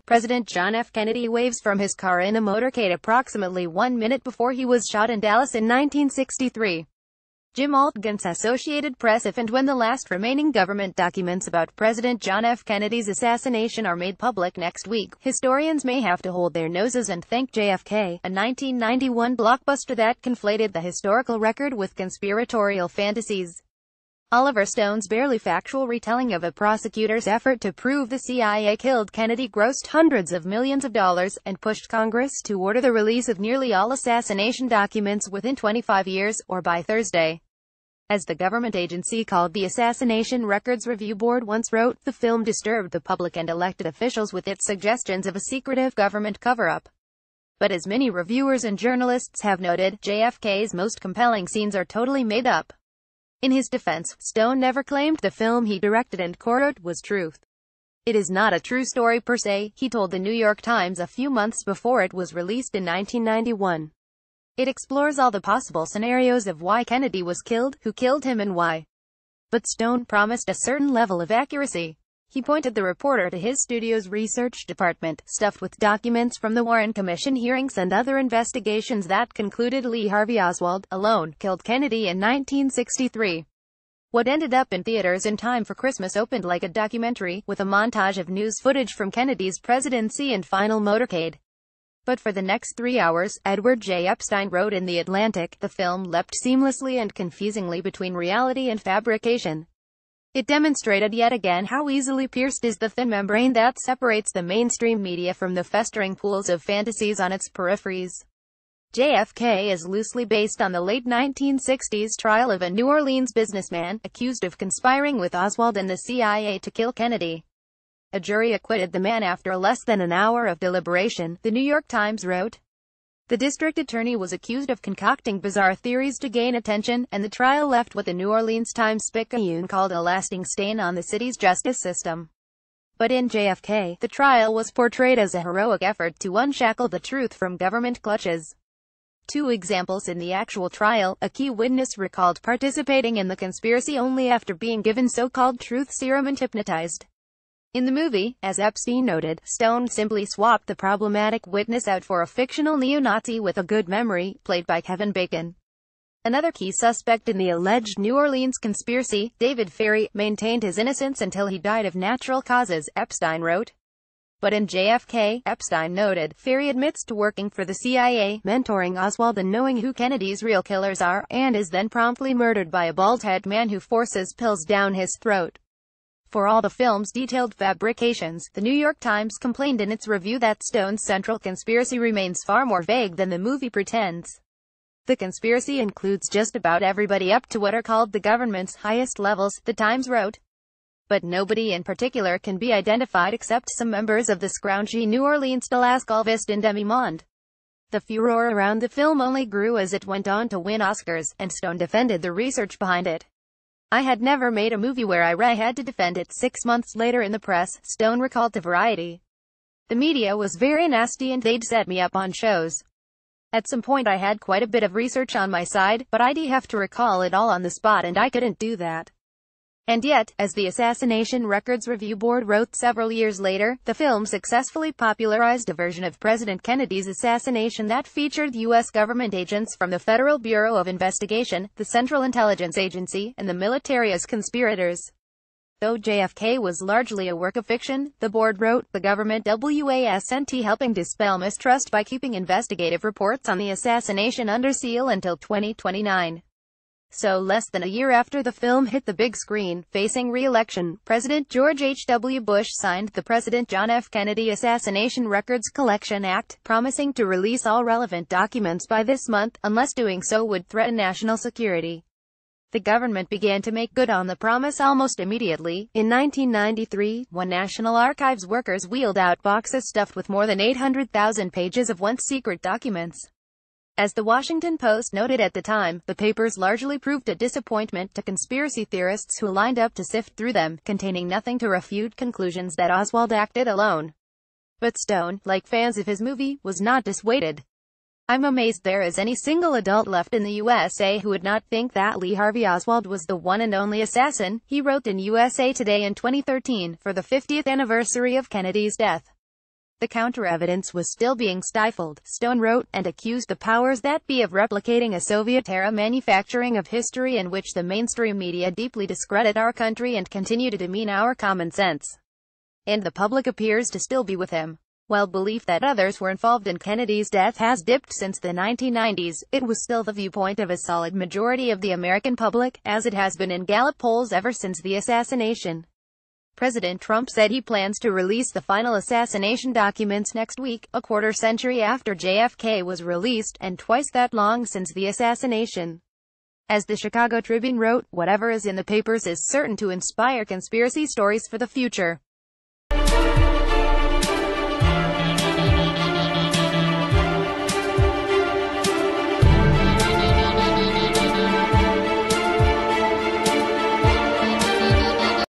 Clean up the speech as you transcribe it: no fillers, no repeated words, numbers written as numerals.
President John F. Kennedy waves from his car in a motorcade approximately 1 minute before he was shot in Dallas in 1963. Jim Altgens, Associated Press. If and when the last remaining government documents about President John F. Kennedy's assassination are made public next week, historians may have to hold their noses and thank JFK, a 1991 blockbuster that conflated the historical record with conspiratorial fantasies. Oliver Stone's barely factual retelling of a prosecutor's effort to prove the CIA killed Kennedy grossed hundreds of millions of dollars, and pushed Congress to order the release of nearly all assassination documents within 25 years, or by Thursday. As the government agency called the Assassination Records Review Board once wrote, the film disturbed the public and elected officials with its suggestions of a secretive government cover-up. But as many reviewers and journalists have noted, JFK's most compelling scenes are totally made up. In his defense, Stone never claimed the film he directed and co-wrote was truth. It is not a true story per se, he told the New York Times a few months before it was released in 1991. It explores all the possible scenarios of why Kennedy was killed, who killed him and why. But Stone promised a certain level of accuracy. He pointed the reporter to his studio's research department, stuffed with documents from the Warren Commission hearings and other investigations that concluded Lee Harvey Oswald, alone, killed Kennedy in 1963. What ended up in theaters in time for Christmas opened like a documentary, with a montage of news footage from Kennedy's presidency and final motorcade. But for the next 3 hours, Edward J. Epstein wrote in The Atlantic, the film leapt seamlessly and confusingly between reality and fabrication. It demonstrated yet again how easily pierced is the thin membrane that separates the mainstream media from the festering pools of fantasies on its peripheries. JFK is loosely based on the late 1960s trial of a New Orleans businessman, accused of conspiring with Oswald and the CIA to kill Kennedy. A jury acquitted the man after less than an hour of deliberation, the New York Times wrote. The district attorney was accused of concocting bizarre theories to gain attention, and the trial left what the New Orleans Times-Picayune called a lasting stain on the city's justice system. But in JFK, the trial was portrayed as a heroic effort to unshackle the truth from government clutches. 2 examples in the actual trial: a key witness recalled participating in the conspiracy only after being given so-called truth serum and hypnotized. In the movie, as Epstein noted, Stone simply swapped the problematic witness out for a fictional neo-Nazi with a good memory, played by Kevin Bacon. Another key suspect in the alleged New Orleans conspiracy, David Ferrie, maintained his innocence until he died of natural causes, Epstein wrote. But in JFK, Epstein noted, Ferrie admits to working for the CIA, mentoring Oswald and knowing who Kennedy's real killers are, and is then promptly murdered by a bald-headed man who forces pills down his throat. For all the film's detailed fabrications, the New York Times complained in its review that Stone's central conspiracy remains far more vague than the movie pretends. The conspiracy includes just about everybody up to what are called the government's highest levels, the Times wrote. But nobody in particular can be identified except some members of the scroungy New Orleans de las Galveston and demi-monde. The furor around the film only grew as it went on to win Oscars, and Stone defended the research behind it. I had never made a movie where I had to defend it 6 months later in the press, Stone recalled to Variety. The media was very nasty and they'd set me up on shows. At some point I had quite a bit of research on my side, but I'd have to recall it all on the spot and I couldn't do that. And yet, as the Assassination Records Review Board wrote several years later, the film successfully popularized a version of President Kennedy's assassination that featured U.S. government agents from the Federal Bureau of Investigation, the Central Intelligence Agency, and the military as conspirators. Though JFK was largely a work of fiction, the board wrote, the government wasn't helping dispel mistrust by keeping investigative reports on the assassination under seal until 2029. So less than a year after the film hit the big screen, facing re-election, President George H.W. Bush signed the President John F. Kennedy Assassination Records Collection Act, promising to release all relevant documents by this month, unless doing so would threaten national security. The government began to make good on the promise almost immediately. In 1993, when National Archives workers wheeled out boxes stuffed with more than 800,000 pages of once secret documents. As the Washington Post noted at the time, the papers largely proved a disappointment to conspiracy theorists who lined up to sift through them, containing nothing to refute conclusions that Oswald acted alone. But Stone, like fans of his movie, was not dissuaded. I'm amazed there is any single adult left in the USA who would not think that Lee Harvey Oswald was the one and only assassin, he wrote in USA Today in 2013, for the 50th anniversary of Kennedy's death. The counter-evidence was still being stifled, Stone wrote, and accused the powers that be of replicating a Soviet-era manufacturing of history in which the mainstream media deeply discredit our country and continue to demean our common sense. And the public appears to still be with him. While belief that others were involved in Kennedy's death has dipped since the 1990s, it was still the viewpoint of a solid majority of the American public, as it has been in Gallup polls ever since the assassination. President Trump said he plans to release the final assassination documents next week, a quarter-century after JFK was released, and twice that long since the assassination. As the Chicago Tribune wrote, whatever is in the papers is certain to inspire conspiracy stories for the future.